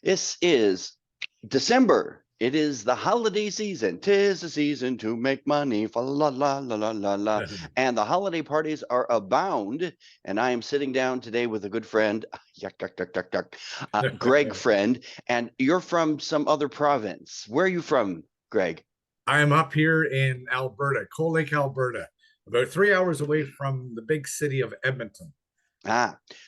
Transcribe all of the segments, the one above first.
This is December. It is the holiday season. 'Tis the season to make money. Fa la la la la la la. And the holiday parties are abound. And I am sitting down today with a good friend, yuck, yuck, yuck, yuck, yuck, Greg Friend. And you're from some other province. Where are you from, Greg? I am up here in Alberta, Cold Lake, Alberta, about 3 hours away from the big city of Edmonton.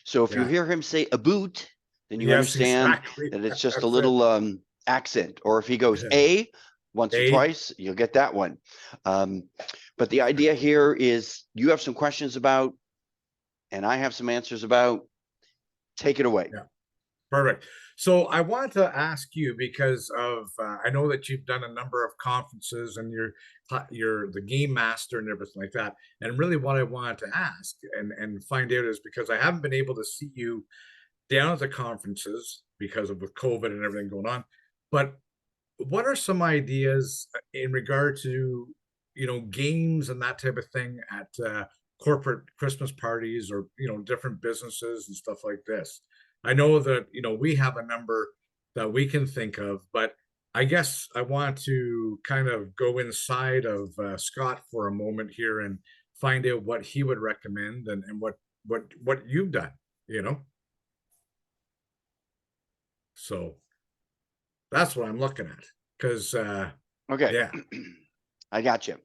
So if you Yeah. hear him say a boot, then you Yes, understand exactly. that it's just a That's it. little accent. Or if he goes a once or twice, you'll get that one. But the idea here is you have some questions about, and I have some answers about. Take it away. Yeah. Perfect. So I wanted to ask you because of I know that you've done a number of conferences and you're the game master and everything like that. And really, what I wanted to ask and find out is because I haven't been able to see you down at the conferences because of with COVID and everything going on. But what are some ideas in regard to games and that type of thing at corporate Christmas parties or different businesses and stuff like this? I know that we have a number that we can think of, but I guess I want to kind of go inside of Scott for a moment here and find out what he would recommend and what you've done, So that's what I'm looking at. Because okay, yeah, I got you.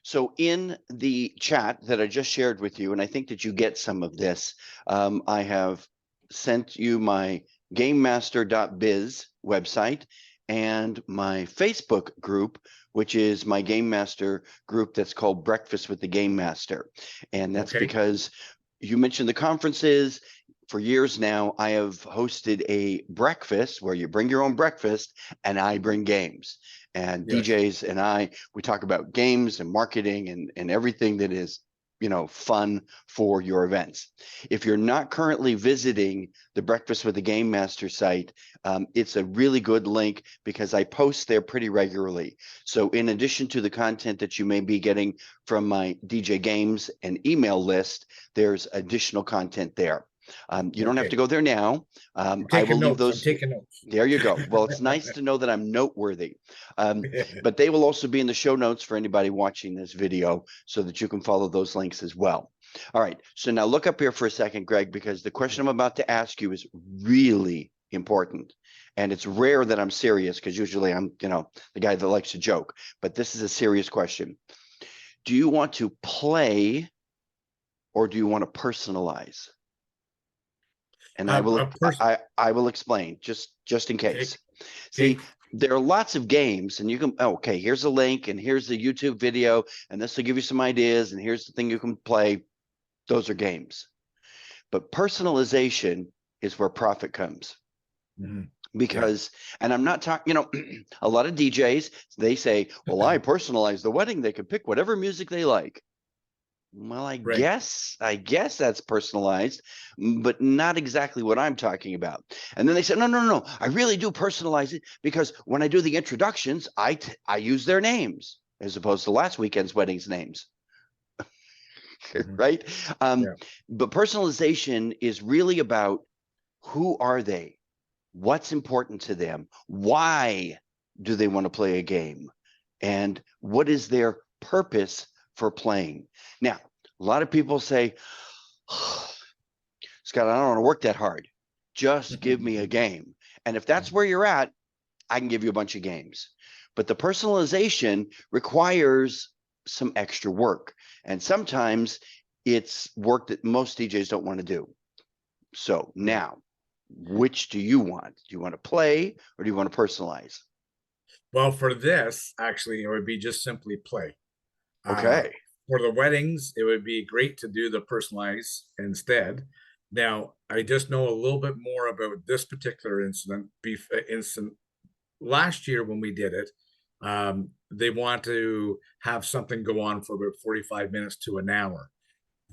So in the chat that I just shared with you, and I think that you get some of this, I have sent you my gamemaster.biz website and my Facebook group, which is my Game Master group that's called Breakfast with the Game Master. And that's because you mentioned the conferences. For years now, I have hosted a breakfast where you bring your own breakfast and I bring games. And DJs and we talk about games and marketing and everything that is, fun for your events. If you're not currently visiting the Breakfast with the Game Master site, it's a really good link because I post there pretty regularly. So in addition to the content that you may be getting from my DJ Games and email list, there's additional content there. You don't have to go there now. I will leave those. I'm taking notes. There you go. Well, it's nice to know that I'm noteworthy. But they will also be in the show notes for anybody watching this video so that you can follow those links as well. All right. So now look up here for a second, Greg, because the question I'm about to ask you is really important. And it's rare that I'm serious because usually I'm, the guy that likes to joke. But this is a serious question. Do you want to play or do you want to personalize? And I will explain just in case. See, there are lots of games and you can, here's a link and here's the YouTube video and this will give you some ideas and here's the thing you can play. Those are games. But personalization is where profit comes. Because, and I'm not talking, a lot of DJs, they say, well, I personalize the wedding. They can pick whatever music they like. Well, I guess that's personalized, but not exactly what I'm talking about. And then they said, no, I really do personalize it because when I do the introductions, I use their names as opposed to last weekend's wedding's names. Right? But personalization is really about who are they? What's important to them? Why do they want to play a game? And what is their purpose for playing? Now, a lot of people say, Scott, I don't want to work that hard. Just give me a game. And if that's where you're at, I can give you a bunch of games. But the personalization requires some extra work. And sometimes it's work that most DJs don't want to do. So now, which do you want? Do you want to play or do you want to personalize? Well, for this, actually, it would be just simply play. Okay. For the weddings, it would be great to do the personalize instead. Now, I just know a little bit more about this particular incident. Last year when we did it, they want to have something go on for about 45 minutes to an hour.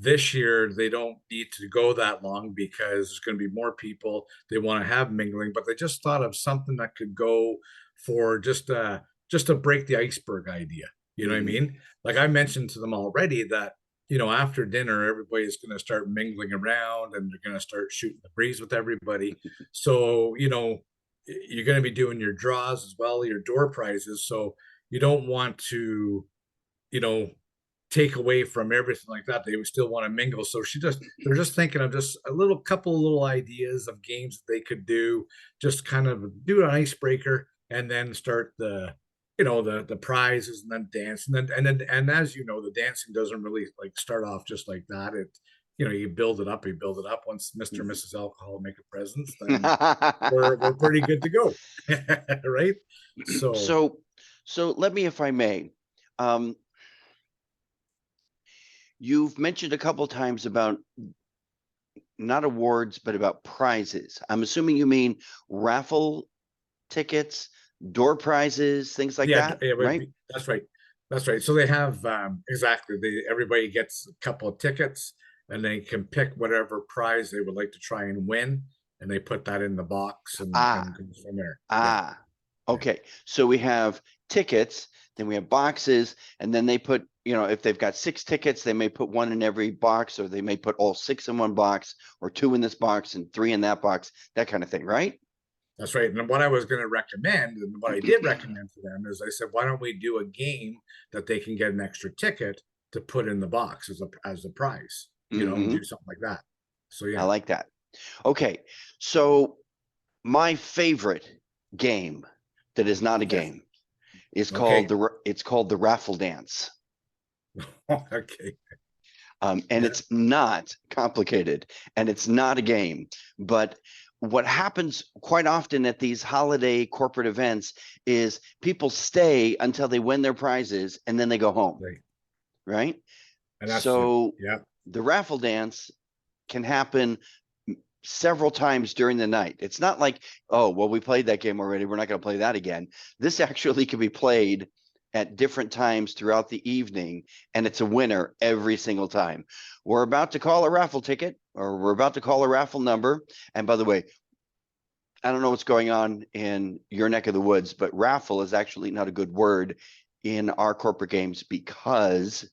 This year, they don't need to go that long because there's going to be more people. They want to have mingling, but they just thought of something that could go for just to break the iceberg idea. You know what I mean? Like I mentioned to them already that after dinner, everybody's going to start mingling around and they're going to start shooting the breeze with everybody. So, you're going to be doing your draws as well, your door prizes. So you don't want to, you know, take away from everything like that. They would still want to mingle. So they're just thinking of just a couple of little ideas of games that they could do, just kind of do an icebreaker and then start the prizes and then dance. And as you know, the dancing doesn't really like start off just like that. You build it up, Once Mr. and Mrs. Alcohol make a presence, then we're pretty good to go. Right? So let me, if I may, you've mentioned a couple times about not awards, but about prizes. I'm assuming you mean raffle tickets, door prizes, things like that, right? That's right. That's right. So they have exactly. Everybody gets a couple of tickets, and they can pick whatever prize they would like to try and win, and they put that in the box and goes from there. Okay. So we have tickets, then we have boxes, and then they put, if they've got 6 tickets, they may put 1 in every box, or they may put all 6 in one box, or 2 in this box and 3 in that box, that kind of thing, right? That's right. And what I was going to recommend, and what I did recommend to them, is I said, why don't we do a game that they can get an extra ticket to put in the box as a prize, and do something like that. So yeah, I like that. Okay, so my favorite game that is not a game is called the Raffle Dance. Okay. And it's not complicated, and it's not a game, but what happens quite often at these holiday corporate events is people stay until they win their prizes and then they go home. Right? And so the raffle dance can happen several times during the night. It's not like, oh, well, we played that game already, we're not going to play that again. This actually can be played at different times throughout the evening, and it's a winner every single time. We're about to call a raffle ticket, or we're about to call a raffle number. And by the way, I don't know what's going on in your neck of the woods, but raffle is actually not a good word in our corporate games, because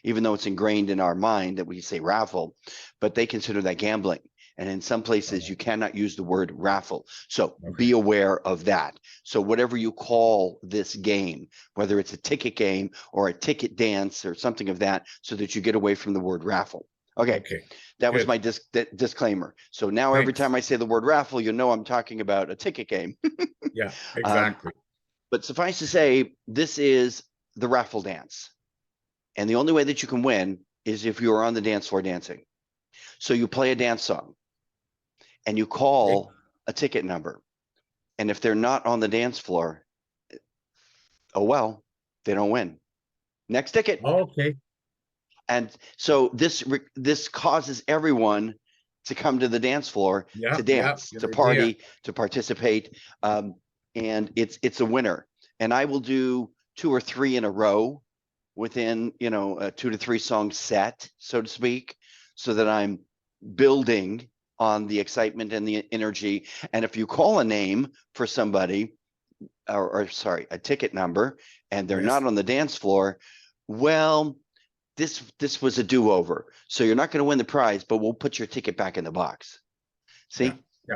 even though it's ingrained in our mind that we say raffle, but they consider that gambling. And in some places, you cannot use the word raffle. So be aware of that. So whatever you call this game, whether it's a ticket game or a ticket dance or something of that, so that you get away from the word raffle. Okay. That was my disclaimer. So now every time I say the word raffle, you know I'm talking about a ticket game. Yeah, exactly. But suffice to say, this is the raffle dance. And the only way that you can win is if you are on the dance floor dancing. So you play a dance song and you call a ticket number. And if they're not on the dance floor, oh, well, they don't win. Next ticket. Okay. And so this causes everyone to come to the dance floor to dance, to party, to participate. And it's a winner. And I will do 2 or 3 in a row within, a 2 to 3 song set, so to speak, so that I'm building on the excitement and the energy. And if you call a name for somebody, or sorry, a ticket number, and they're not on the dance floor, well, this was a do-over. So you're not going to win the prize, but we'll put your ticket back in the box. See?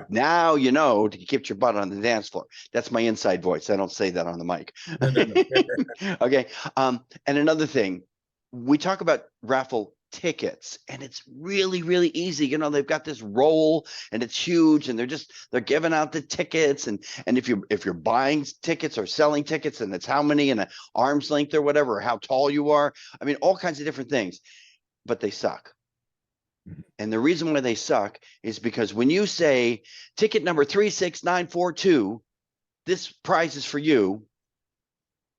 Now you know to get your butt on the dance floor. That's my inside voice. I don't say that on the mic. No. Okay. And another thing, we talk about raffle tickets, and it's really, really easy. They've got this roll, and it's huge, and they're giving out the tickets, and if you're buying tickets or selling tickets, and it's how many in an arm's length or whatever, or how tall you are. I mean, all kinds of different things, but they suck. And the reason why they suck is because when you say ticket number 36942, this prize is for you,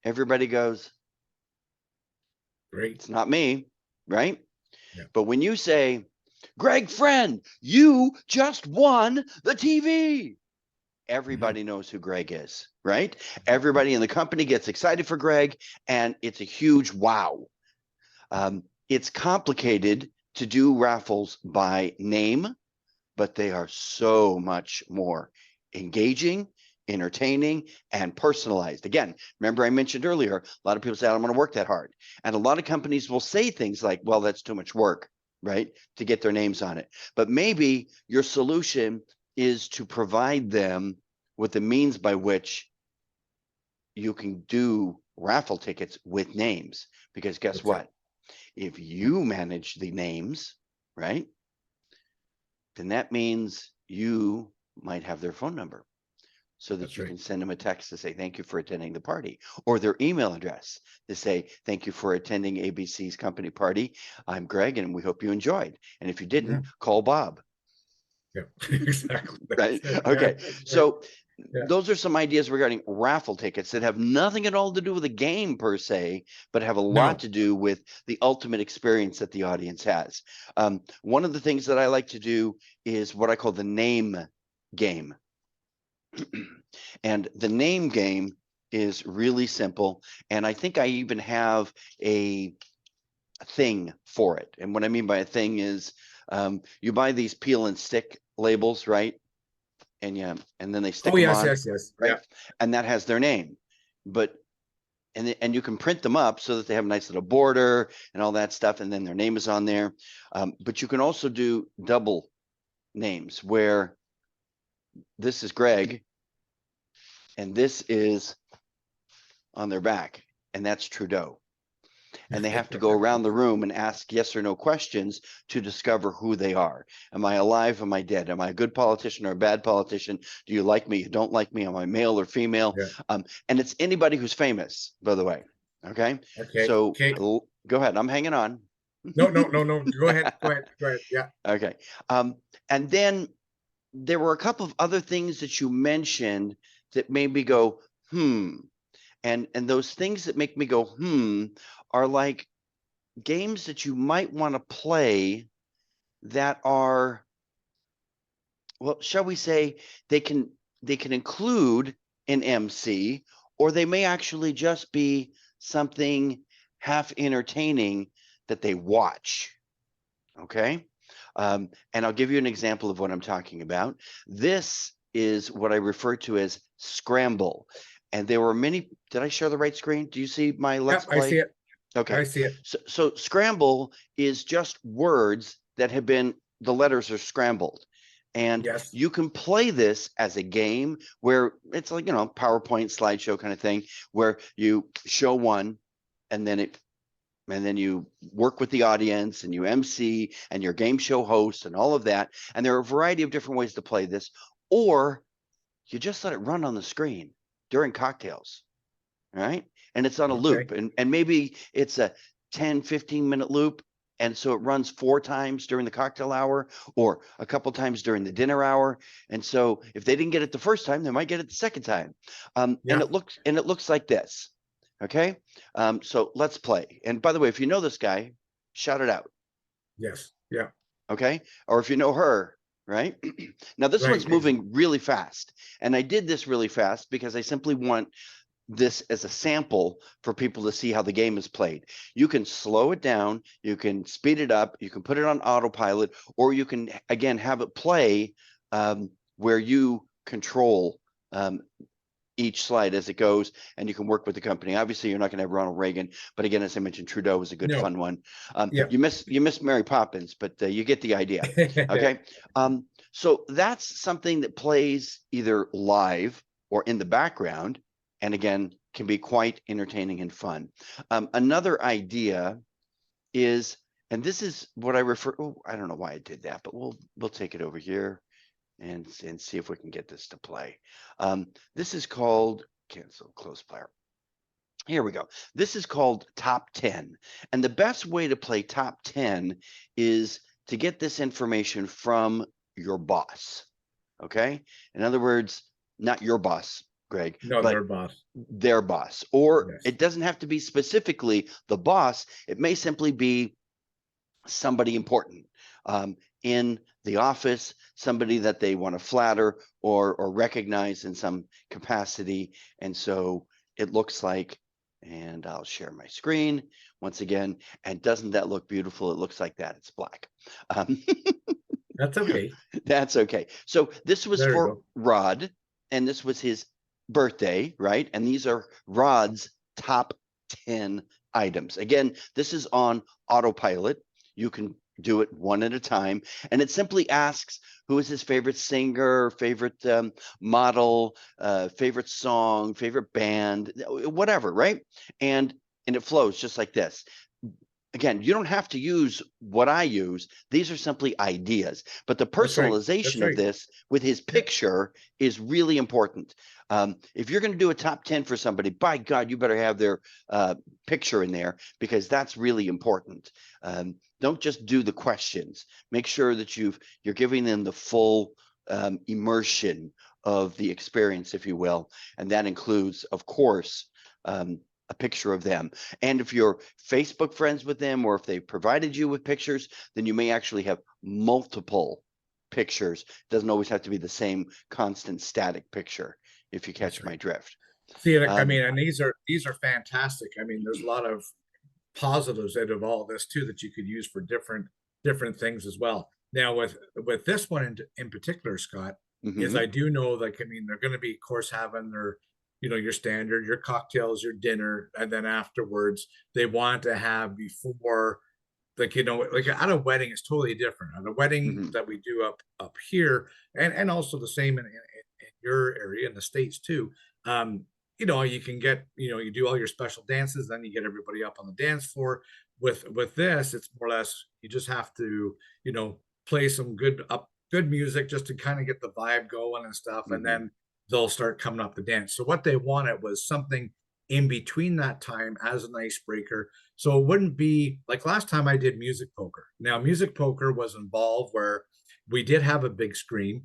everybody goes, great, it's not me, right? But when you say, Greg Friend, you just won the TV, everybody knows who Greg is, right? Everybody in the company gets excited for Greg, and it's a huge wow. It's complicated to do raffles by name, but they are so much more engaging entertaining, and personalized. Again, remember I mentioned earlier, a lot of people say, I don't want to work that hard. And a lot of companies will say things like, well, that's too much work, right, to get their names on it. But maybe your solution is to provide them with the means by which you can do raffle tickets with names. Because guess what? If you manage the names, right, then that means you might have their phone number so that you can send them a text to say, thank you for attending the party, or their email address to say, thank you for attending ABC's company party. I'm Greg, and we hope you enjoyed. And if you didn't, call Bob. Yeah, exactly. Right. Okay. So those are some ideas regarding raffle tickets that have nothing at all to do with the game per se, but have a lot to do with the ultimate experience that the audience has. One of the things that I like to do is what I call the name game. And the name game is really simple. And I think I even have a thing for it. And what I mean by a thing is you buy these peel and stick labels, right? And then they stick them on, yes, right? Yeah. And that has their name. But and you can print them up so that they have a nice little border and all that stuff, and then their name is on there. But you can also do double names where this is Greg and this is on their back, and that's Trudeau. And they have to go around the room and ask yes or no questions to discover who they are. Am I alive? Am I dead? Am I a good politician or a bad politician? Do you like me? You don't like me? Am I male or female? And it's anybody who's famous, by the way. Okay. So go ahead. I'm hanging on. No. Go ahead. Yeah. Okay. And then there were a couple of other things that you mentioned that made me go, And those things that make me go, are like games that you might want to play that are, well, shall we say, they can include an MC, or they may actually just be something half entertaining that they watch. Okay. And I'll give you an example of what I'm talking about. This is what I refer to as Scramble. And there were many. Did I share the right screen? Do you see my Let's Play? I see it. Okay. I see it. So Scramble is just words that have been, the letters are scrambled. And you can play this as a game where it's like, PowerPoint slideshow kind of thing, where you show one and then you work with the audience and you MC and your game show host and all of that. And there are a variety of different ways to play this, or you just let it run on the screen during cocktails, right? And it's on a loop, and maybe it's a 10-15 minute loop. And so it runs 4 times during the cocktail hour or a couple times during the dinner hour. And so if they didn't get it the first time, they might get it the second time. And it looks like this. Okay. So let's play. And by the way, if you know this guy, shout it out. Yes. Yeah. Okay. Or if you know her, right? Now this one's moving really fast. And I did this really fast because I simply want this as a sample for people to see how the game is played. You can slow it down, you can speed it up, you can put it on autopilot, or you can again have it play where you control each slide as it goes, and you can work with the company. Obviously, you're not going to have Ronald Reagan, but again, as I mentioned, Trudeau was a good fun one. You miss Mary Poppins, but you get the idea. Okay. So that's something that plays either live or in the background, and again, can be quite entertaining and fun. Another idea is, and this is what I refer, I don't know why I did that, but we'll take it over here and see if we can get this to play. This is called cancel close player. Here we go. This is called Top 10. And the best way to play Top 10 is to get this information from your boss. Okay. In other words, not your boss, Greg, but their boss. Or it doesn't have to be specifically the boss. It may simply be somebody important in the office, somebody that they want to flatter or recognize in some capacity. And so it looks like, and I'll share my screen once again. And doesn't that look beautiful? It looks like that. It's black. That's okay. That's okay. So this was for Rod, and this was his birthday, right? And these are Rod's top 10 items. Again, this is on autopilot. You can do it one at a time. And it simply asks who is his favorite singer, favorite model, favorite song, favorite band, whatever, right? And it flows just like this. Again, you don't have to use what I use. These are simply ideas. But the That's right. That's personalization of right. this with his picture is really important. If you're going to do a top 10 for somebody, by God, you better have their picture in there, because that's really important. Don't just do the questions. Make sure that you're giving them the full immersion of the experience, if you will. And that includes, of course, a picture of them. And if you're Facebook friends with them, or if they provided you with pictures, then you may actually have multiple pictures. It doesn't always have to be the same constant static picture, if you catch my drift. See, I mean, and these are fantastic. I mean, there's a lot of positives out of all this too that you could use for different things as well. Now, with this one in particular, Scott, is I do know, like, I mean, they're going to be, of course, having their, your standard, your cocktails, your dinner, and then afterwards they want to have before, like, like at a wedding is totally different. At a wedding that we do up here, and also the same in your area in the States too. You can get, you do all your special dances, then you get everybody up on the dance floor. With this, it's more or less you just have to, play some good music just to kind of get the vibe going and stuff, and then they'll start coming up the dance. So what they wanted was something in between that time as an icebreaker. So it wouldn't be like last time I did music poker. Now, music poker was involved where we did have a big screen,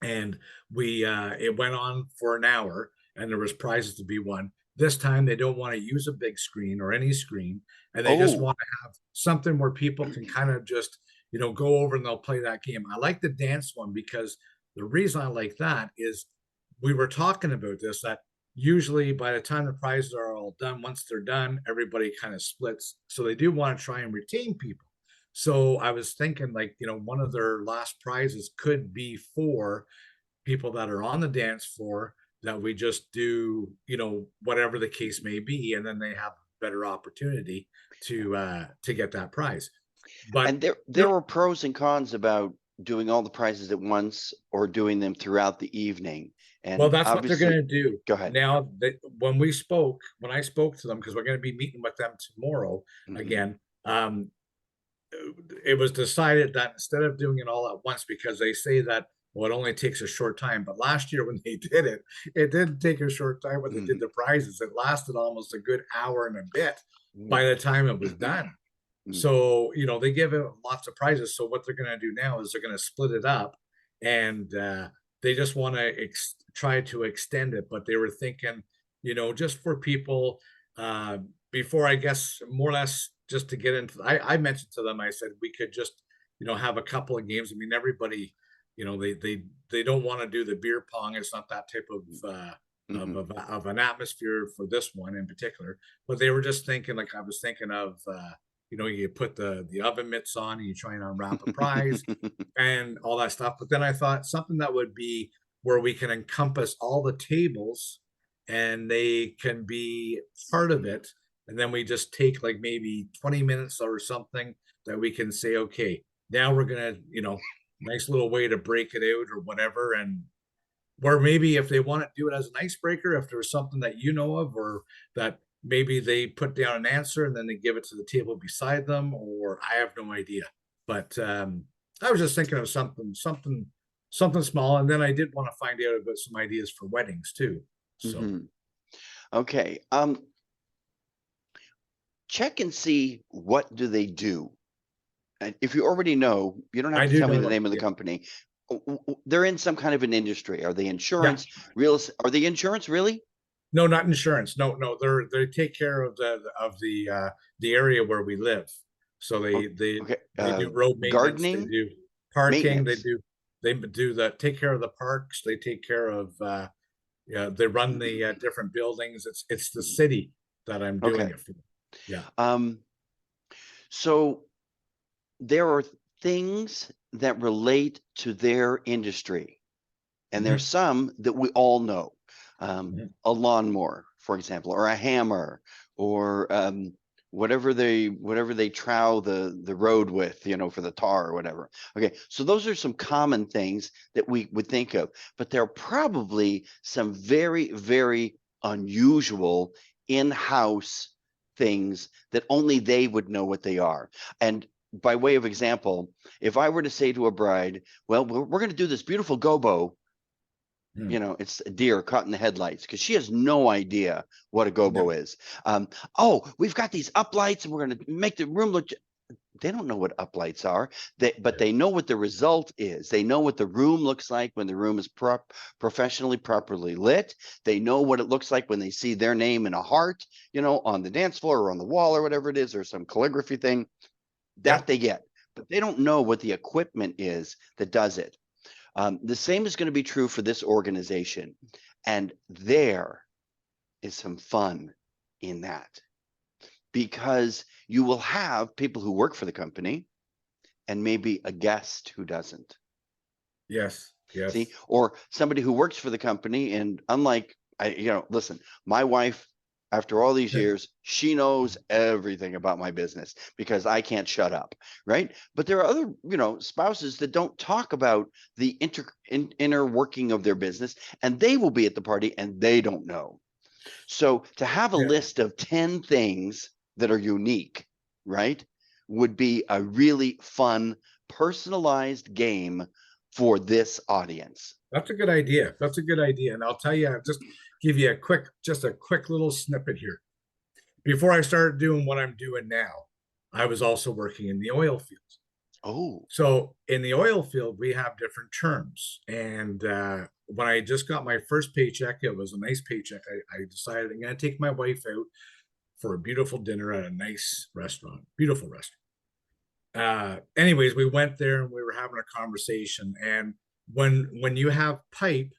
and we it went on for an hour, and there was prizes to be won. This time they don't want to use a big screen or any screen, and they just want to have something where people can kind of just go over and they'll play that game. I like the dance one because the reason I like that is we were talking about this, that usually by the time the prizes are all done, once they're done, everybody kind of splits. So they do want to try and retain people. So I was thinking, like, one of their last prizes could be for people that are on the dance floor, that we just do, whatever the case may be, and then they have a better opportunity to get that prize. But and there were pros and cons about doing all the prizes at once or doing them throughout the evening. And well, that's what they're obviously, going to do. go ahead. Now, when I spoke to them, because we're going to be meeting with them tomorrow again, it was decided that instead of doing it all at once, because they say that, well, it only takes a short time. But last year when they did it, it didn't take a short time when they did the prizes. It lasted almost a good hour and a bit by the time it was done. So, they give it lots of prizes. So what they're going to do now is they're going to split it up, and they just want to try to extend it. But they were thinking, just for people, before, I guess, more or less, just to get into, I mentioned to them, I said, we could just, have a couple of games. I mean, everybody, they don't want to do the beer pong. It's not that type of an atmosphere for this one in particular. But they were just thinking, like I was thinking of, you put the oven mitts on and you try and unwrap a prize and all that stuff. But then I thought something that would be where we can encompass all the tables and they can be part of it. And then we just take like maybe 20 minutes or something that we can say, okay, now we're going to, nice little way to break it out or whatever. And where maybe if they want to do it as an icebreaker, if there's something that of, or that maybe they put down an answer and then they give it to the table beside them, or I have no idea. But I was just thinking of something small. And then I did want to find out about some ideas for weddings too. So, okay. Check and see, what do they do? And if you already know, you don't have to tell me the name of the company. They're in some kind of an industry. Are they insurance? Real? Are they insurance really? No, not insurance. No. They take care of the area where we live. So they do road maintenance. Gardening, they do parking. Maintenance. They do take care of the parks. They take care of they run the different buildings. It's the city that I'm doing it for. Yeah. So there are things that relate to their industry, and there's some that we all know. a lawnmower, for example, or a hammer, or whatever they trowel the road with, you know, for the tar or whatever. Okay, so those are some common things that we would think of, but there are probably some very, very unusual in-house things that only they would know what they are. And by way of example, if I were to say to a bride, well, we're going to do this beautiful gobo, you know, it's a deer caught in the headlights, because she has no idea what a gobo is. Oh, we've got these uplights and we're going to make the room look. They don't know what uplights are, but they know what the result is. They know what the room looks like when the room is professionally, properly lit. They know what it looks like when they see their name in a heart, you know, on the dance floor or on the wall or whatever it is, or some calligraphy thing that they get. But they don't know what the equipment is that does it. The same is going to be true for this organization. And there is some fun in that, because you will have people who work for the company and maybe a guest who doesn't. Yes. Yes. See, or somebody who works for the company, and unlike, you know, listen, my wife, after all these years, she knows everything about my business because I can't shut up, right? But there are other, you know, spouses that don't talk about the inner working of their business, and they will be at the party and they don't know. So to have a list of 10 things that are unique, right, would be a really fun, personalized game for this audience. That's a good idea. That's a good idea. And I'll tell you, I'll just give you a quick little snippet here. Before I started doing what I'm doing now, I was also working in the oil fields. Oh. So in the oil field, we have different terms. And when I just got my first paycheck, it was a nice paycheck. I decided I'm going to take my wife out for a beautiful dinner at a nice restaurant, beautiful restaurant. Anyways, we went there and we were having a conversation. And when you have pipe,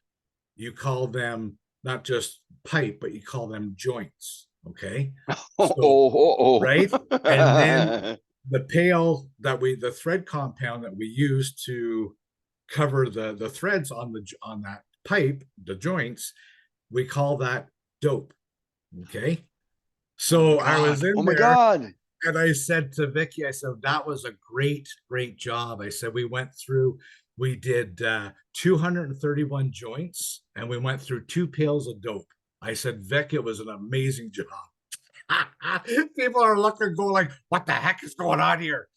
you call them not just pipe, but you call them joints. Okay. So, right. And then the pail the thread compound that we use to cover the threads on that pipe, the joints, we call that dope. Okay. So I was in my there. God. And I said to Vicky, I said, that was a great, great job. I said, we did 231 joints and we went through 2 pails of dope. I said, Vic, it was an amazing job. People are looking, going like, what the heck is going on here?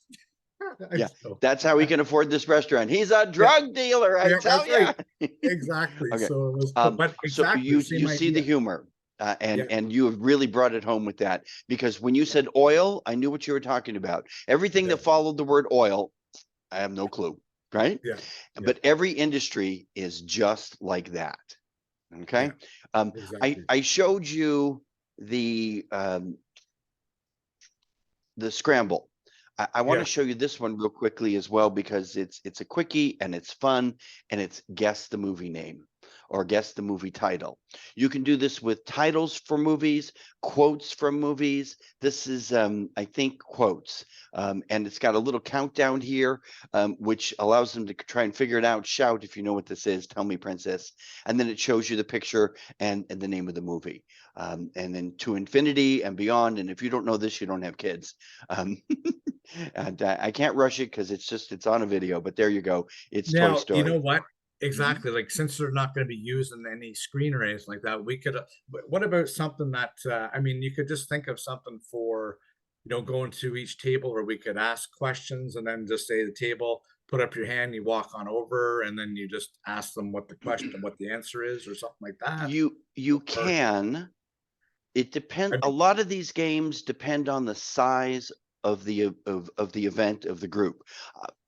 Yeah, that's how we can afford this restaurant. He's a drug dealer, I tell you. Right. Exactly. Okay. So it was, but exactly, so you see the humor. And you have really brought it home with that, because when you said oil, I knew what you were talking about. Everything that followed the word oil, I have no clue, right? Yeah. But every industry is just like that. Okay. Exactly. I showed you the Scramble. I want to show you this one real quickly as well, because it's a quickie and it's fun, and it's guess the movie name or guess the movie title. You can do this with titles for movies, quotes from movies. This is, I think, quotes. And it's got a little countdown here, which allows them to try and figure it out. Shout if you know what this is. Tell me, princess. And then it shows you the picture and the name of the movie. And then to infinity and beyond. And if you don't know this, you don't have kids. And I can't rush it because it's on a video, but there you go. It's now, Toy Story. You know what? Exactly. Like, since they're not going to be using any screen or anything like that, we could, what about something that, I mean, you could just think of something for, you know, going to each table where we could ask questions and then just say the table, put up your hand, you walk on over, and then you just ask them what the question, what the answer is, or something like that. You can. It depends. A lot of these games depend on the size of the event of the group.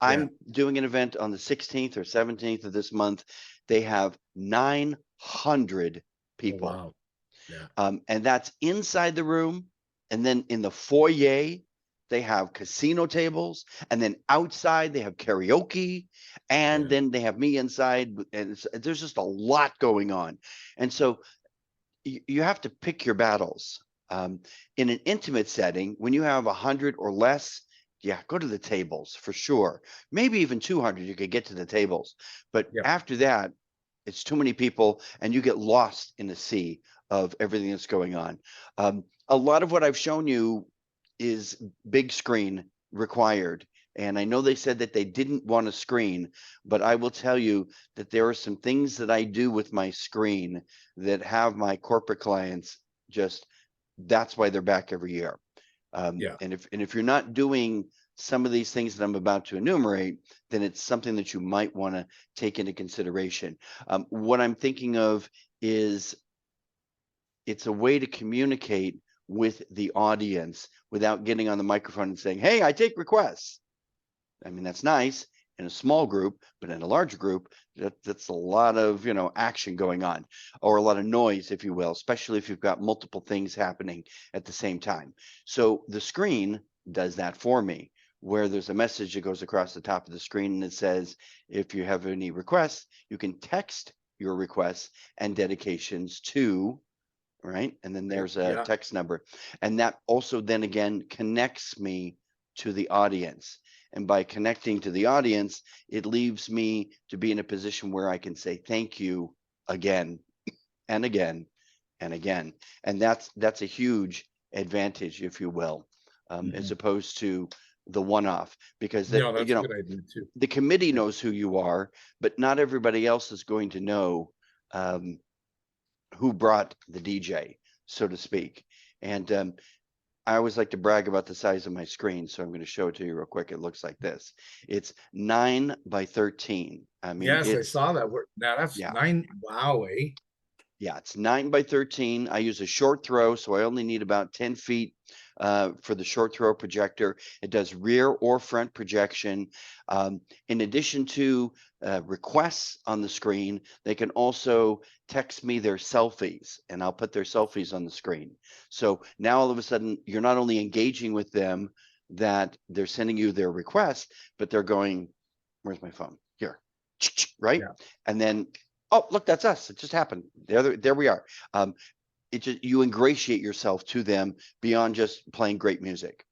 I'm doing an event on the 16th or 17th of this month. They have 900 people. Oh, wow. Yeah. And that's inside the room. And then in the foyer, they have casino tables. And then outside, they have karaoke. And then they have me inside. And there's just a lot going on. And so you have to pick your battles. In an intimate setting, when you have 100 or less, go to the tables for sure. Maybe even 200, you could get to the tables. But after that, It's too many people, and you get lost in the sea of everything that's going on. A lot of what I've shown you is big screen required. And I know they said that they didn't want a screen, but I will tell you that there are some things that I do with my screen that have my corporate clients just, that's why they're back every year. Yeah. And if you're not doing some of these things that I'm about to enumerate, then it's something that you might want to take into consideration. What I'm thinking of is it's a way to communicate with the audience without getting on the microphone and saying, hey, I take requests. I mean, that's nice in a small group, but in a large group, that's a lot of, action going on, or a lot of noise, if you will, especially if you've got multiple things happening at the same time. So the screen does that for me, where there's a message that goes across the top of the screen and it says, if you have any requests, you can text your requests and dedications to, right? And then there's a text number. And that also then again connects me to the audience. And by connecting to the audience, it leaves me to be in a position where I can say thank you again and again and again. And that's a huge advantage, if you will, as opposed to the one-off, because that's a good idea too. The committee knows who you are, but not everybody else is going to know who brought the DJ, so to speak. And I always like to brag about the size of my screen, so I'm going to show it to you real quick. It looks like this. It's 9 by 13. I mean, yes, I saw that. Now that's 9. Wow, eh? Yeah, it's 9 by 13. I use a short throw, so I only need about 10 feet for the short throw projector. It does rear or front projection. In addition to requests on the screen, they can also text me their selfies, and I'll put their selfies on the screen. So now all of a sudden, you're not only engaging with them, that they're sending you their request, but they're going, where's my phone? Here, right? Yeah. And then, oh, look, that's us. It just happened. There we are. It just, you ingratiate yourself to them beyond just playing great music.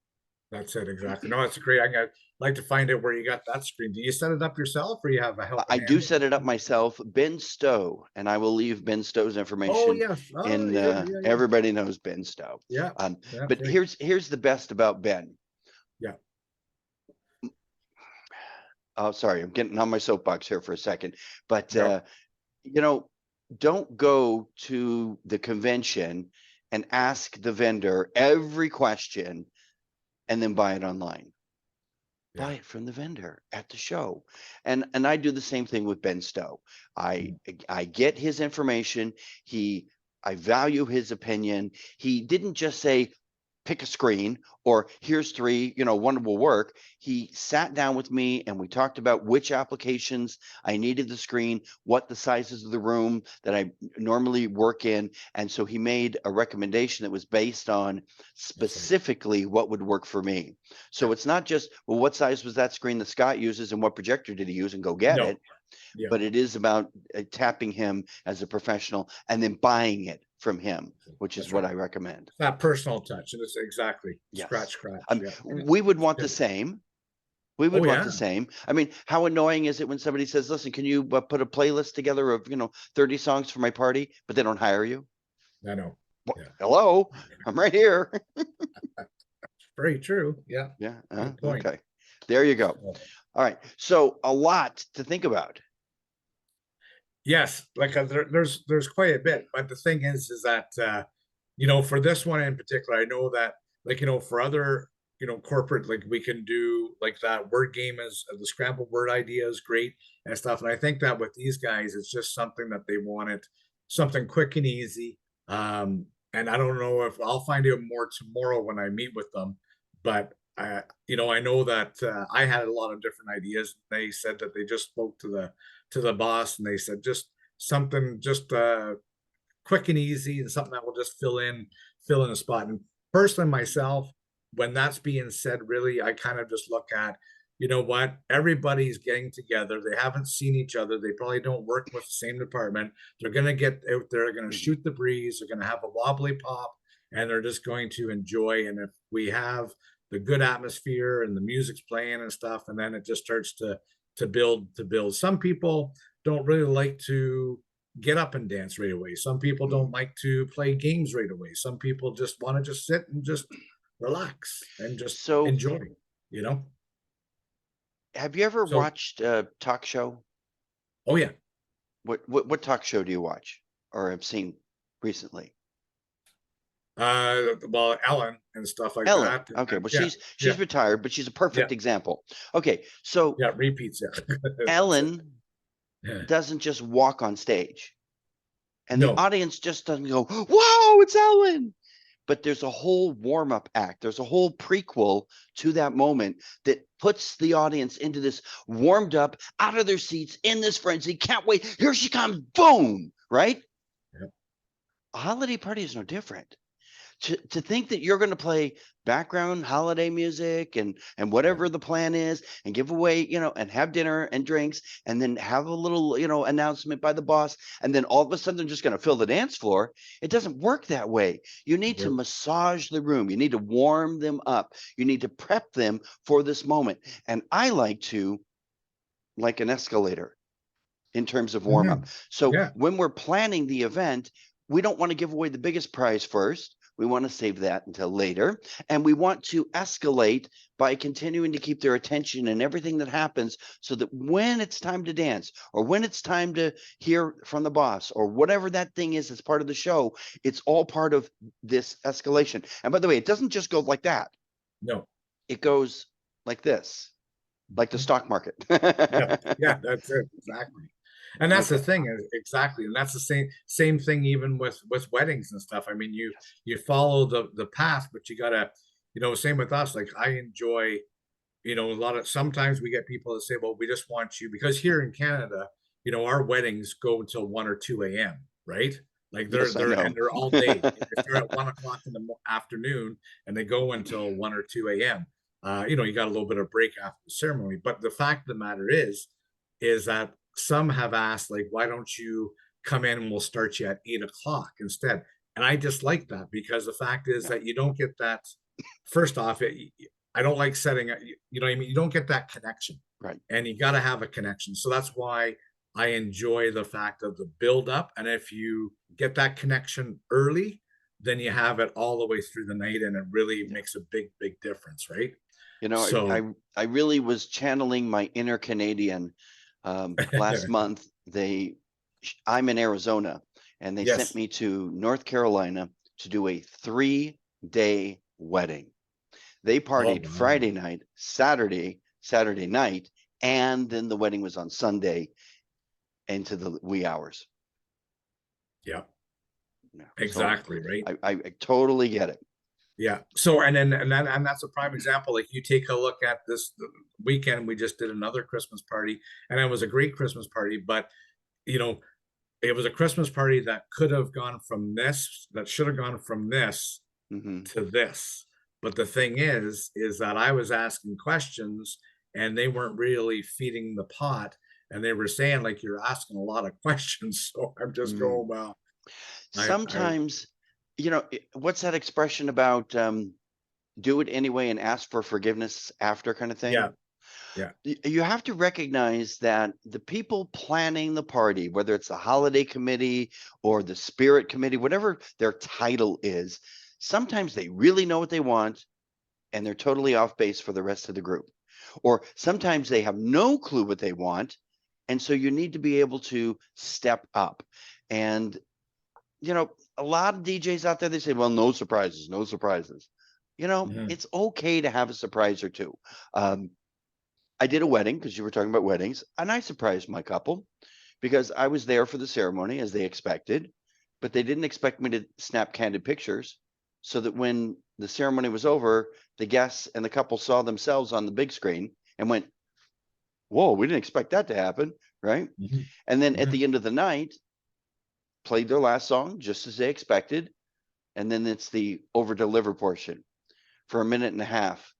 That's it, exactly. No, that's great. I'd like to find out where you got that screen. Do you set it up yourself, or you have a help? I do set it up myself, Ben Stowe, and I will leave Ben Stowe's information. Oh yes, everybody knows Ben Stowe. Yeah. But here's the best about Ben. Yeah. Oh, sorry, I'm getting on my soapbox here for a second, but don't go to the convention and ask the vendor every question and then buy it online. Buy it from the vendor at the show. And I do the same thing with Ben Stowe. I get his information. I value his opinion. He didn't just say, pick a screen, or here's 3, one will work. He sat down with me and we talked about which applications I needed the screen, what the sizes of the room that I normally work in. And so he made a recommendation that was based on specifically what would work for me. So it's not just, well, what size was that screen that Scott uses and what projector did he use, and go get it. Yeah. But it is about tapping him as a professional and then buying it from him, which is what I recommend. That personal touch. And it's exactly scratch. We would want the same. We would want the same. I mean, how annoying is it when somebody says, listen, can you put a playlist together of, 30 songs for my party, but they don't hire you? I know. Well, hello, I'm right here. Very true. Yeah. Yeah. Okay. There you go. All right. So a lot to think about. Yes, like there's quite a bit, but the thing is that for this one in particular, I know that for other corporate, like we can do like that word game as the Scramble word idea is great and stuff, and I think that with these guys, it's just something that they wanted, something quick and easy. And I don't know if I'll find out more tomorrow when I meet with them, but I know that I had a lot of different ideas. They said that they just spoke to the boss and they said just something just quick and easy and something that will just fill in a spot. And personally myself, when that's being said, really, I kind of just look at, what, everybody's getting together. They haven't seen each other. They probably don't work with the same department. They're going to get out there, they're going to shoot the breeze, they're going to have a wobbly pop, and they're just going to enjoy. And if we have the good atmosphere and the music's playing and stuff, and then it just starts to build. Some people don't really like to get up and dance right away. Some people don't like to play games right away. Some people just want to just sit and just relax and just So, enjoy, you know? have you ever So, watched a talk show? oh yeah. What talk show do you watch or have seen recently? Well, Ellen and stuff like Ellen. that. Okay, well, Yeah, she's yeah, retired, but she's a yeah, perfect example. Okay, so yeah, repeats, yeah. That's it. Ellen Yeah. doesn't just walk on stage, and the No, audience just doesn't go, "Whoa, it's Ellen!" But there's a whole warm up act. There's a whole prequel to that moment that puts the audience into this warmed up, out of their seats, in this frenzy. Can't wait. Here she comes. Boom. Right? yeah, A holiday party is no different. To think that you're going to play background holiday music and yeah, whatever the plan is and give away, and have dinner and drinks and then have a little, announcement by the boss, and then all of a sudden they're just going to fill the dance floor. It doesn't work that way. You need to yeah, massage the room. You need to warm them up. You need to prep them for this moment. And I like an escalator in terms of warm up. mhm, So yeah, when we're planning the event, we don't want to give away the biggest prize first. We want to save that until later. And we want to escalate by continuing to keep their attention and everything that happens so that when it's time to dance or when it's time to hear from the boss or whatever that thing is that's part of the show, it's all part of this escalation. And by the way, it doesn't just go like that, no. it goes like this, like the Mhm. stock market. Yeah, yeah, that's it, exactly. And that's the Okay. thing, is exactly, and that's the same thing even with weddings and stuff. I mean, you follow the path, but you gotta, same with us. Like I enjoy, a lot of sometimes we get people that say, well, we just want you because here in Canada, our weddings go until 1 or 2 a.m., right? Like they're Yes, I they're know. and they're all day. They start at 1 o'clock in the afternoon and they go until 1 or 2 a.m. You got a little bit of break after the ceremony. But the fact of the matter is that some have asked, like, why don't you come in and we'll start you at 8 o'clock instead? And I just like that because the fact is Yeah, that you don't get that. First off, I don't like setting up, you know what I mean? You don't get that connection right. and you got to have a connection. So that's why I enjoy the fact of the build up. And if you get that connection early, then you have it all the way through the night and it really Yeah. makes a big, big difference, right? You know, So, I really was channeling my inner Canadian last month. I'm in Arizona, and they sent yes. me to North Carolina to do a 3-day wedding. They Oh, partied wow. Friday night, Saturday night, and then the wedding was on Sunday into the wee hours. Yeah, Yeah. So exactly. Right. I totally get it. Yeah. So and that's a prime example. Like you take a look at this weekend, we just did another Christmas party, and it was a great Christmas party. But you know, it was a Christmas party that could have gone from this, that should have gone from this Hmm. to this. But the thing is that I was asking questions and they weren't really feeding the pot. And they were saying, like, you're asking a lot of questions. So I'm just Mm. going, well, I Sometimes, what's that expression about do it anyway and ask for forgiveness after kind of thing? yeah, yeah, You have to recognize that the people planning the party, whether it's the holiday committee or the spirit committee, whatever their title is, sometimes they really know what they want and they're totally off base for the rest of the group. Or sometimes they have no clue what they want. And so you need to be able to step up. And, a lot of DJs out there, they say, well, no surprises, no surprises. mhm, It's okay to have a surprise or two. Um, I did a wedding because you were talking about weddings, and I surprised my couple because I was there for the ceremony as they expected, but they didn't expect me to snap candid pictures. So that when the ceremony was over, the guests and the couple saw themselves on the big screen and went, whoa, we didn't expect that to happen. Right. mhm, And then at mhm. the end of the night, played their last song just as they expected. And then it's the over deliver portion for a minute and a half,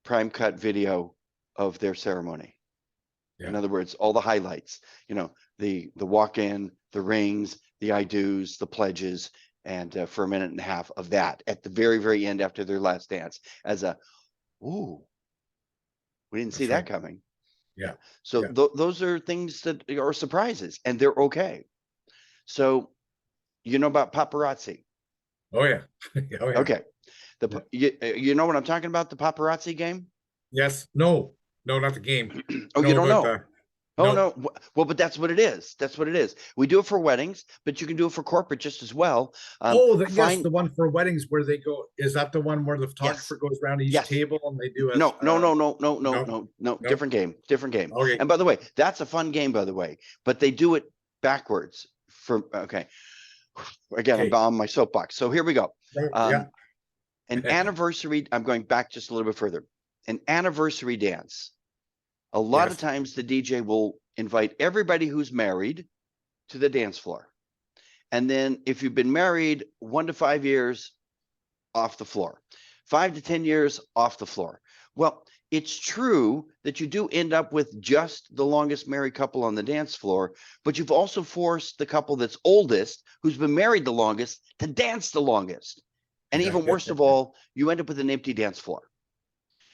prime cut video of their ceremony. In Yeah, other words, all the highlights, the walk in, the rings, the I do's, the pledges, and for a minute and a half of that at the very, very end after their last dance as a, ooh, we didn't see that's that right. coming. Yeah. So those are things that are surprises, and they're okay. So you know about paparazzi. Oh yeah. Oh yeah. Okay. You know what I'm talking about, the paparazzi game? Yes. No. No, not the game. Oh, I you know don't about know? the. Oh No. no. Well, but that's what it is. That's what it is. We do it for weddings, but you can do it for corporate just as well. Oh, yes, Fine. the one for weddings where they go. Is that the one where the Yes. photographer goes around each Yes. table and they do a No, no, no, no, no, no, no, no, no. no. Different game. Different game. Okay. And by the way, that's a fun game, by the way. But they do it backwards. Okay. Again, I'm Okay. on my soapbox. So here we go. Yeah. An anniversary. I'm going back just a little bit further. An anniversary dance. A lot of Yes. times the DJ will invite everybody who's married to the dance floor. And then if you've been married 1 to 5 years, off the floor, 5 to 10 years, off the floor. Well, it's true that you do end up with just the longest married couple on the dance floor, but you've also forced the couple that's oldest, who's been married the longest, to dance the longest. And even worst of all, you end up with an empty dance floor.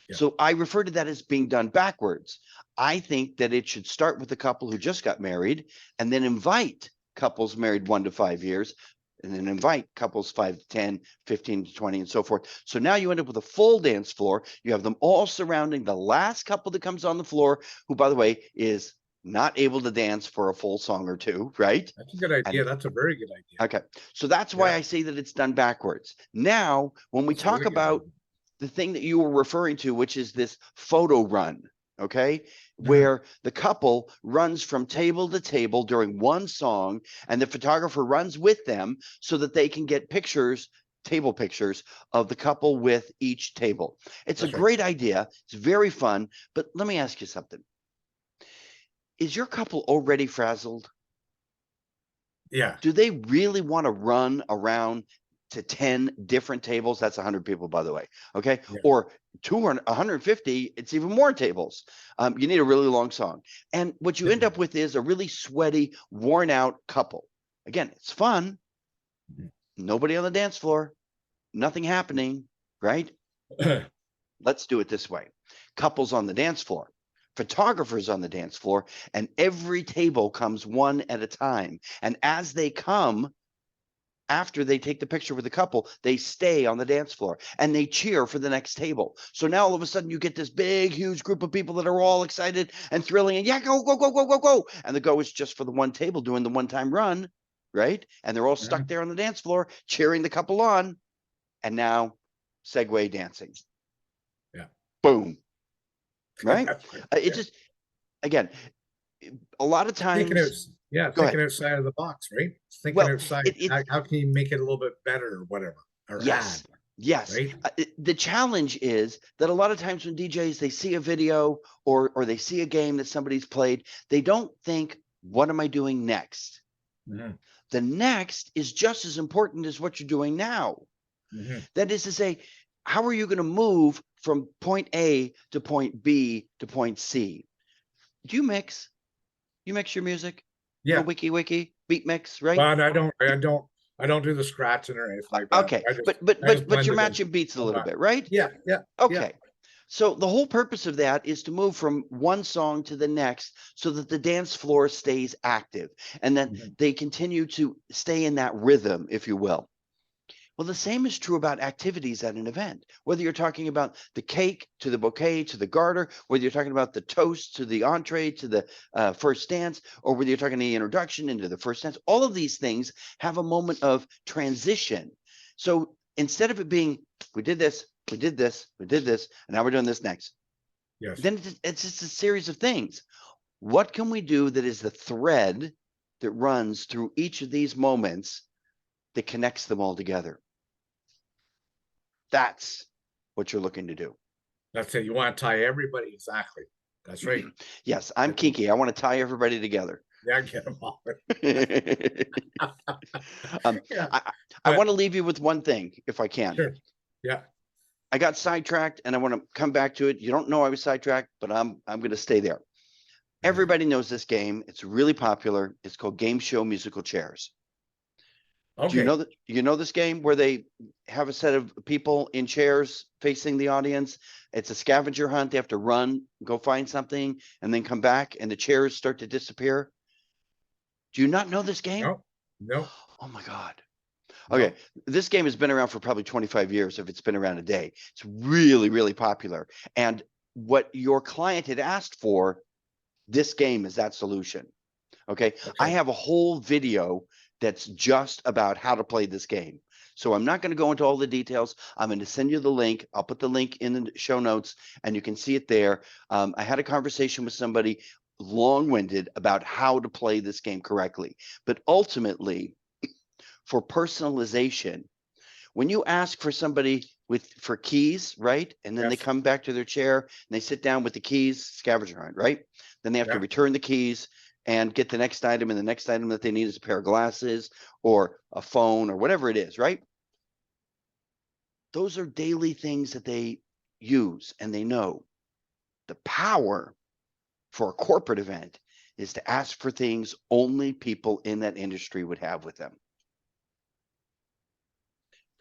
Yeah. So I refer to that as being done backwards. I think that it should start with the couple who just got married and then invite couples married 1 to 5 years, and then invite couples 5 to 10, 15 to 20, and so forth. So now you end up with a full dance floor. You have them all surrounding the last couple that comes on the floor, who, by the way, is not able to dance for a full song or two, right? That's a good idea. That's a very good idea. Okay. So that's why Yeah. I say that it's done backwards. Now, when we That's talk really good about idea. the thing that you were referring to, which is this photo run, okay, Mhm. where the couple runs from table to table during one song, and the photographer runs with them so that they can get pictures, table pictures of the couple with each table. It's a That's right. great idea. It's very fun. But let me ask you something. Is your couple already frazzled? Yeah. Do they really want to run around to 10 different tables? That's 100 people, by the way. Okay. Yeah. Or 200, 150, it's even more tables. You need a really long song. And what you end up with is a really sweaty, worn out couple. Again, it's fun. Nobody on the dance floor, nothing happening, right? Let's do it this way. Couples on the dance floor, photographers on the dance floor, and every table comes one at a time. And as they come, after they take the picture with the couple, they stay on the dance floor and they cheer for the next table. So now all of a sudden you get this big, huge group of people that are all excited and thrilling and yeah, go, go, go, go, go, go. And the go is just for the one table doing the one-time run, right? And they're all stuck there on the dance floor cheering the couple on. And now segue dancing. Yeah. Boom. Right? It just, again, a lot of times. Thinking outside of the box, right? Thinking outside. How can you make it a little bit better or whatever? Or yes. add, Yes. right? The challenge is that a lot of times when DJs, they see a video or they see a game that somebody's played, they don't think, what am I doing next? Mm-hmm. The next is just as important as what you're doing now. Mm-hmm. That is to say, how are you going to move from point A to point B to point C? Do you mix? You mix your music? Yeah. Wiki, beat mix, right? But I don't do the scratching or anything like that. Okay. I just, But you're matching beats a little bit, right? Yeah. Okay. So the whole purpose of that is to move from one song to the next so that the dance floor stays active and that they continue to stay in that rhythm, if you will. Well, the same is true about activities at an event, whether you're talking about the cake to the bouquet to the garter, whether you're talking about the toast to the entree to the first dance, or whether you're talking the introduction into the first dance. All of these things have a moment of transition. So instead of it being, we did this, we did this, we did this, and now we're doing this next. Yes. Then it's just a series of things. What can we do that is the thread that runs through each of these moments that connects them all together? That's what you're looking to do. That's it. You want to tie everybody. Exactly. That's right. Yes, I'm kinky. I want to tie everybody together. Yeah, get them all. I want to leave you with one thing, if I can. Sure. Yeah. I got sidetracked, and I want to come back to it. You don't know I was sidetracked, but I'm going to stay there. Everybody knows this game. It's really popular. It's called Game Show Musical Chairs. Do you Okay. know that you know this game where they have a set of people in chairs facing the audience? It's a scavenger hunt. They have to run, go find something, and then come back, and the chairs start to disappear. Do you not know this game? No, no, Oh my God. Okay, no. this game has been around for probably 25 years if it's been around a day. It's really, really popular. And what your client had asked for, this game is that solution. Okay, I Okay. have a whole video that's just about how to play this game. So I'm not going to go into all the details. I'm going to send you the link. I'll put the link in the show notes and you can see it there. I had a conversation with somebody long-winded about how to play this game correctly. But ultimately, for personalization, when you ask for somebody for keys, right? And then they Yes. come back to their chair and they sit down with the keys, scavenger hunt, right? Then they have to Yeah. return the keys and get the next item, and the next item that they need is a pair of glasses or a phone or whatever it is, right? Those are daily things that they use and they know. The power for a corporate event is to ask for things only people in that industry would have with them.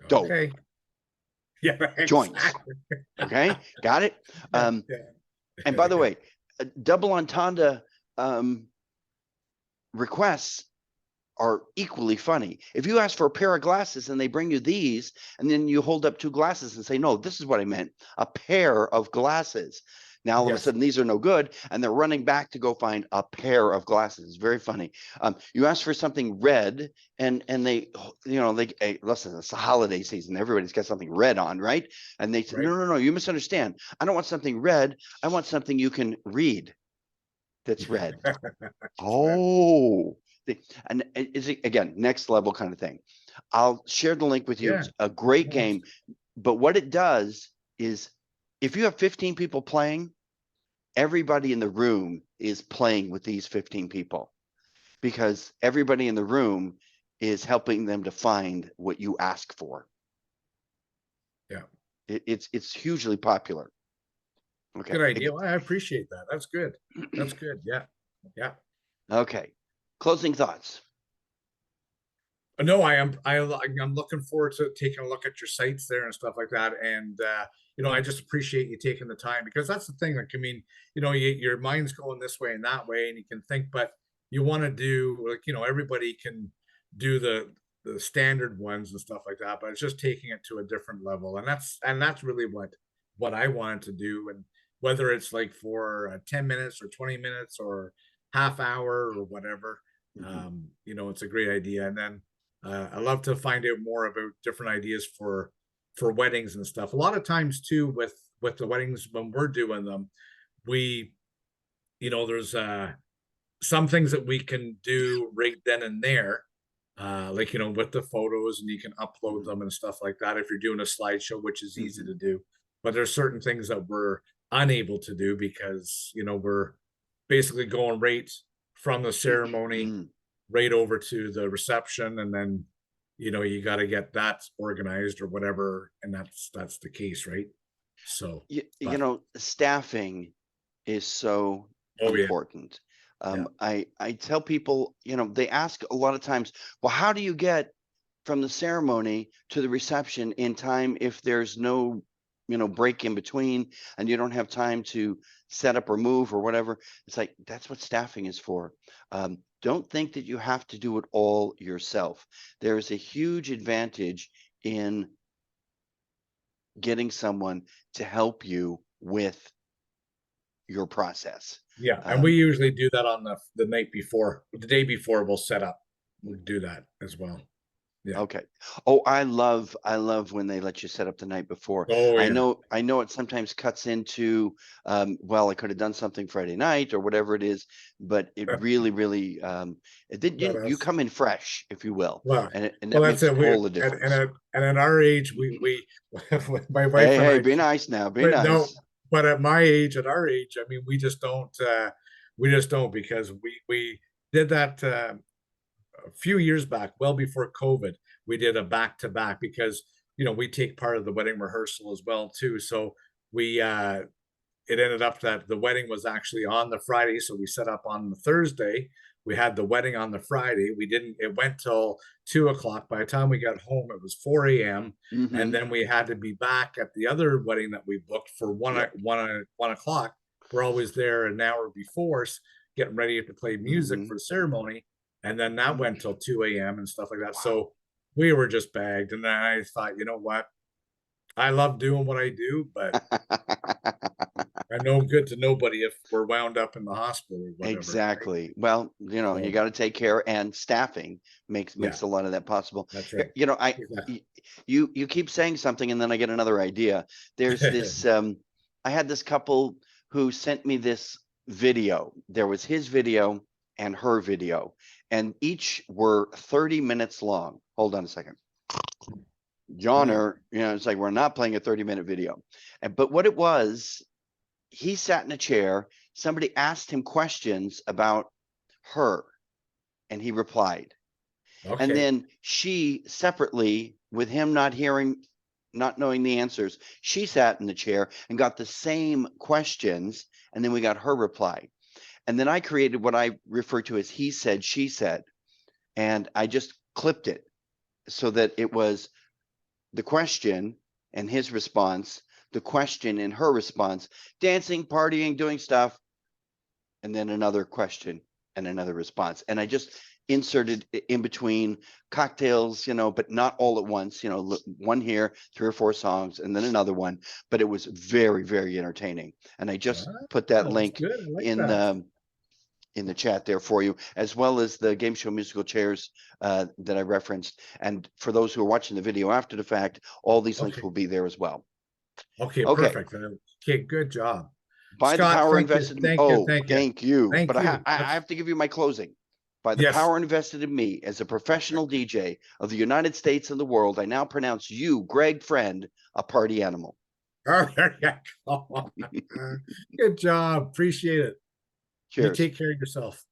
Dope. Okay. Yeah, Joints. exactly. Okay, got it. Yeah, And by the yeah. way, double entendre requests are equally funny. If you ask for a pair of glasses and they bring you these, and then you hold up two glasses and say, no, this is what I meant, a pair of glasses. Now, all of a Yes. sudden, these are no good, and they're running back to go find a pair of glasses. It's very funny. You ask for something red, and they, hey, listen, it's the holiday season. Everybody's got something red on, right? And they say, Right. no, you misunderstand. I don't want something red. I want something you can read that's red. Oh, and is it again next level kind of thing? I'll share the link with you. Yeah. It's a great No, game, but what it does is if you have 15 people playing, everybody in the room is playing with these 15 people because everybody in the room is helping them to find what you ask for. yeah. It's hugely popular. Okay. Good idea. Well, I appreciate that. That's good. That's good. Yeah. Yeah. Okay. Closing thoughts. No, I'm looking forward to taking a look at your sites there and stuff like that. And I just appreciate you taking the time because that's the thing. Like, I mean, your mind's going this way and that way, and you can think, but you want to do like, everybody can do the standard ones and stuff like that, but it's just taking it to a different level. And that's really what I wanted to do. And whether it's like for 10 minutes or 20 minutes or half hour or whatever, it's a great idea. And then I love to find out more about different ideas for weddings and stuff. A lot of times too, with the weddings when we're doing them, we, there's some things that we can do right then and there, like with the photos, and you can upload them and stuff like that if you're doing a slideshow, which is easy to do. But there's certain things that we're unable to do because we're basically going right from the ceremony right over to the reception, and then you got to get that organized or whatever, and that's the case, right? So but Staffing is so oh yeah, important. yeah, I tell people, they ask a lot of times, well, how do you get from the ceremony to the reception in time if there's no break in between and you don't have time to set up or move or whatever? It's like, that's what staffing is for. Don't think that you have to do it all yourself. There is a huge advantage in getting someone to help you with your process. yeah. And we usually do that on the night before, the day before. We'll set up. We'll do that as well. Yeah. Okay. Oh, I love when they let you set up the night before. Oh I yeah. know it sometimes cuts into well, I could have done something Friday night or whatever it is, but it really, really you That's come in fresh, if you will. well, And well. that That's makes it. all the difference. And at our age, we my wife and Hey, I. be nice now. Be But no, nice. but at my age, at our age, I mean, we just don't because we did that a few years back, well before COVID. We did a back to back because we take part of the wedding rehearsal as well too. So we it ended up that the wedding was actually on the Friday, so we set up on the Thursday. we had the wedding on the Friday. It went till 2 o'clock. By the time we got home, it was 4 a.m. And then we had to be back at the other wedding that we booked for Yep. 1 o'clock. We're always there an hour before, getting ready to play music for the ceremony. And then that went till 2 a.m. and stuff like that. Wow. So we were just bagged. And then I thought, you know what? I love doing what I do, but I'm no good to nobody if we're wound up in the hospital or whatever. Exactly. Well, you know, you got to take care, and staffing makes a lot of that possible. That's right. You know, Exactly. you keep saying something, and then I get another idea. There's this I had this couple who sent me this video. There was his video and her video, and each were 30 minutes long. Hold on a second. Johnner, you know, it's like, we're not playing a 30-minute video. But what it was, he sat in a chair, somebody asked him questions about her, and he replied. Okay. And then she separately, with him not knowing the answers, she sat in the chair and got the same questions, and then we got her reply. And then I created what I refer to as he said, she said, and I just clipped it so that it was the question and his response, the question and her response, dancing, partying, doing stuff, and then another question and another response. And I just inserted in between cocktails, you know, but not all at once, you know, one here, 3 or 4 songs, and then another one. But it was very, very entertaining. And I just put that link in the chat there for you, as well as the game show musical chairs that I referenced. And for those who are watching the video after the fact, all these links will be there as well. Okay, perfect. Okay, good job. By Scott, the power invested in me. Thank you. But I have to give you my closing. By the power invested in me as a professional DJ of the United States and the world, I now pronounce you, Greg Friend, a party animal. Oh, there you go. Good job. Appreciate it. Cheers. You take care of yourself.